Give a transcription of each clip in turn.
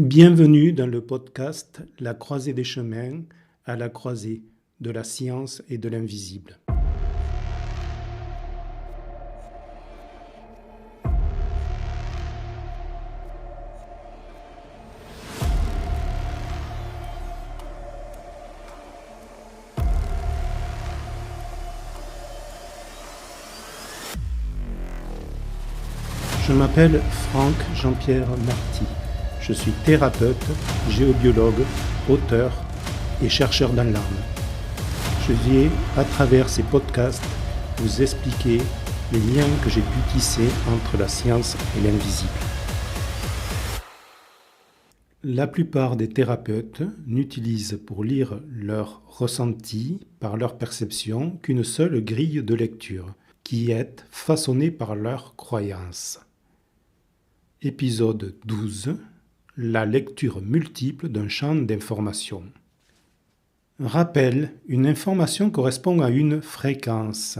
Bienvenue dans le podcast La croisée des chemins, à la croisée de la science et de l'invisible. Je m'appelle Franck Jean-Pierre Marty. Je suis thérapeute, géobiologue, auteur et chercheur dans l'âme. Je vais, à travers ces podcasts, vous expliquer les liens que j'ai pu tisser entre la science et l'invisible. La plupart des thérapeutes n'utilisent pour lire leurs ressentis par leur perception qu'une seule grille de lecture, qui est façonnée par leurs croyances. Épisode 12. La lecture multiple d'un champ d'information. Rappel, une information correspond à une fréquence.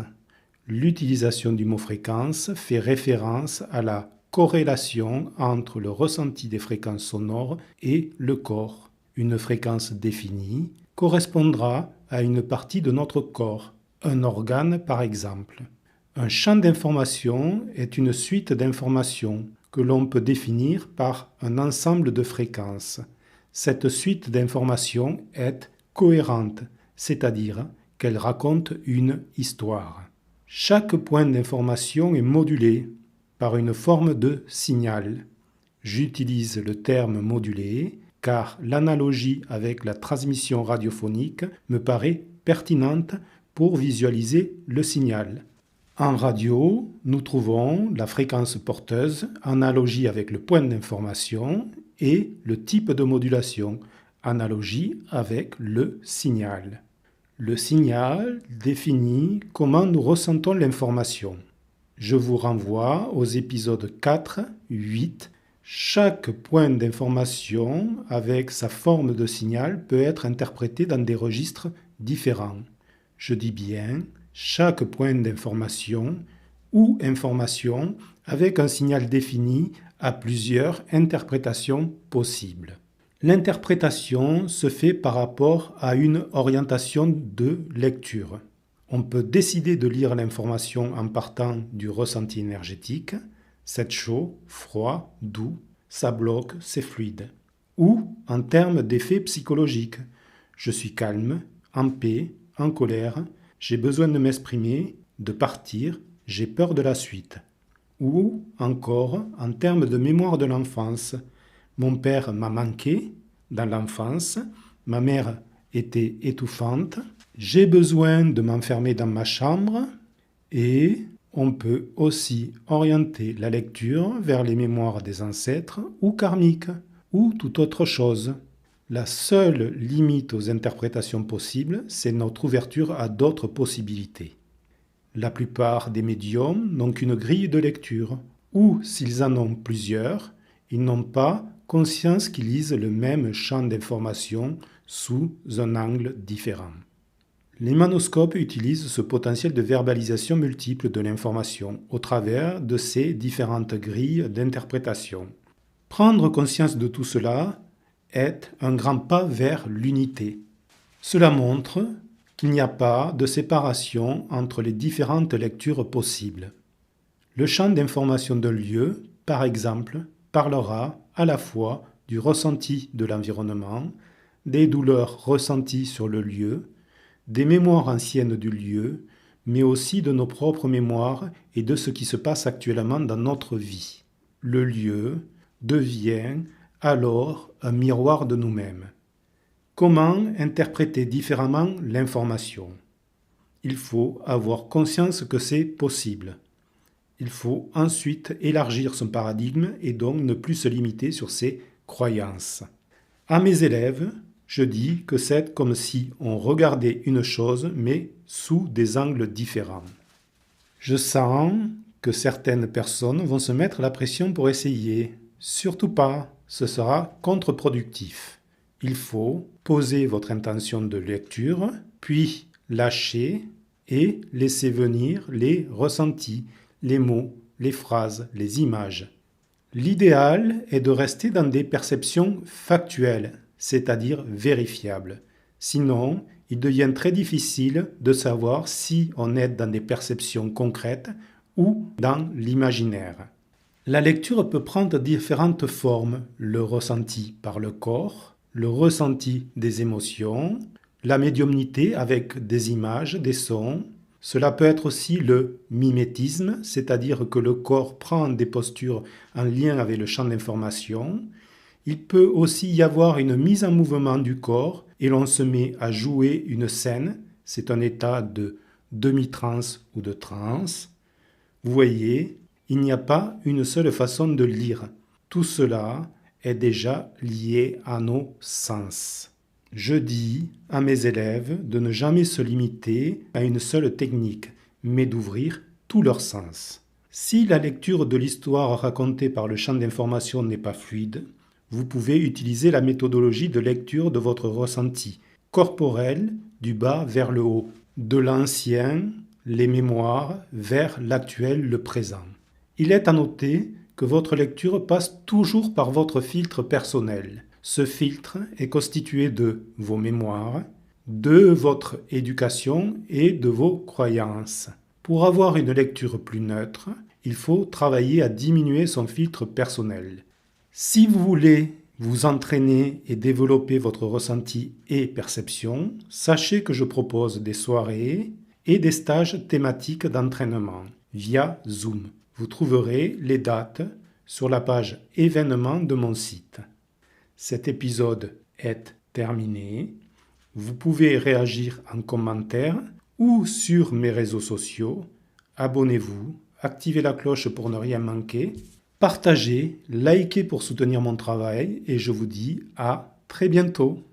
L'utilisation du mot fréquence fait référence à la corrélation entre le ressenti des fréquences sonores et le corps. Une fréquence définie correspondra à une partie de notre corps, un organe par exemple. Un champ d'information est une suite d'informations que l'on peut définir par un ensemble de fréquences. Cette suite d'informations est cohérente, c'est-à-dire qu'elle raconte une histoire. Chaque point d'information est modulé par une forme de signal. J'utilise le terme modulé car l'analogie avec la transmission radiophonique me paraît pertinente pour visualiser le signal. En radio, nous trouvons la fréquence porteuse, analogie avec le point d'information, et le type de modulation, analogie avec le signal. Le signal définit comment nous ressentons l'information. Je vous renvoie aux épisodes 4, 8. Chaque point d'information avec sa forme de signal peut être interprété dans des registres différents. Je dis bien chaque point d'information ou information avec un signal défini a plusieurs interprétations possibles. L'interprétation se fait par rapport à une orientation de lecture. On peut décider de lire l'information en partant du ressenti énergétique, c'est chaud, froid, doux, ça bloque, c'est fluide. Ou en termes d'effets psychologiques, je suis calme, en paix, en colère, j'ai besoin de m'exprimer, de partir, j'ai peur de la suite. Ou encore en termes de mémoire de l'enfance. Mon père m'a manqué dans l'enfance, ma mère était étouffante, j'ai besoin de m'enfermer dans ma chambre et on peut aussi orienter la lecture vers les mémoires des ancêtres ou karmiques ou toute autre chose. La seule limite aux interprétations possibles, c'est notre ouverture à d'autres possibilités. La plupart des médiums n'ont qu'une grille de lecture, ou s'ils en ont plusieurs, ils n'ont pas conscience qu'ils lisent le même champ d'information sous un angle différent. Les manoscopes utilisent ce potentiel de verbalisation multiple de l'information au travers de ces différentes grilles d'interprétation. Prendre conscience de tout cela est un grand pas vers l'unité. Cela montre qu'il n'y a pas de séparation entre les différentes lectures possibles. Le champ d'information d'un lieu, par exemple, parlera à la fois du ressenti de l'environnement, des douleurs ressenties sur le lieu, des mémoires anciennes du lieu, mais aussi de nos propres mémoires et de ce qui se passe actuellement dans notre vie. Le lieu devient alors un miroir de nous-mêmes. Comment interpréter différemment l'information ? Il faut avoir conscience que c'est possible. Il faut ensuite élargir son paradigme et donc ne plus se limiter sur ses croyances. À mes élèves, je dis que c'est comme si on regardait une chose mais sous des angles différents. Je sens que certaines personnes vont se mettre la pression pour essayer. Surtout pas. Ce sera contre-productif. Il faut poser votre intention de lecture, puis lâcher et laisser venir les ressentis, les mots, les phrases, les images. L'idéal est de rester dans des perceptions factuelles, c'est-à-dire vérifiables. Sinon, il devient très difficile de savoir si on est dans des perceptions concrètes ou dans l'imaginaire. La lecture peut prendre différentes formes, le ressenti par le corps, le ressenti des émotions, la médiumnité avec des images, des sons. Cela peut être aussi le mimétisme, c'est-à-dire que le corps prend des postures en lien avec le champ d'information. Il peut aussi y avoir une mise en mouvement du corps et l'on se met à jouer une scène. C'est un état de demi-transe ou de transe. Vous voyez, il n'y a pas une seule façon de lire. Tout cela est déjà lié à nos sens. Je dis à mes élèves de ne jamais se limiter à une seule technique, mais d'ouvrir tous leurs sens. Si la lecture de l'histoire racontée par le champ d'information n'est pas fluide, vous pouvez utiliser la méthodologie de lecture de votre ressenti, corporel du bas vers le haut, de l'ancien, les mémoires, vers l'actuel, le présent. Il est à noter que votre lecture passe toujours par votre filtre personnel. Ce filtre est constitué de vos mémoires, de votre éducation et de vos croyances. Pour avoir une lecture plus neutre, il faut travailler à diminuer son filtre personnel. Si vous voulez vous entraîner et développer votre ressenti et perception, sachez que je propose des soirées et des stages thématiques d'entraînement via Zoom. Vous trouverez les dates sur la page événements de mon site. Cet épisode est terminé. Vous pouvez réagir en commentaire ou sur mes réseaux sociaux. Abonnez-vous, activez la cloche pour ne rien manquer, partagez, likez pour soutenir mon travail et je vous dis à très bientôt.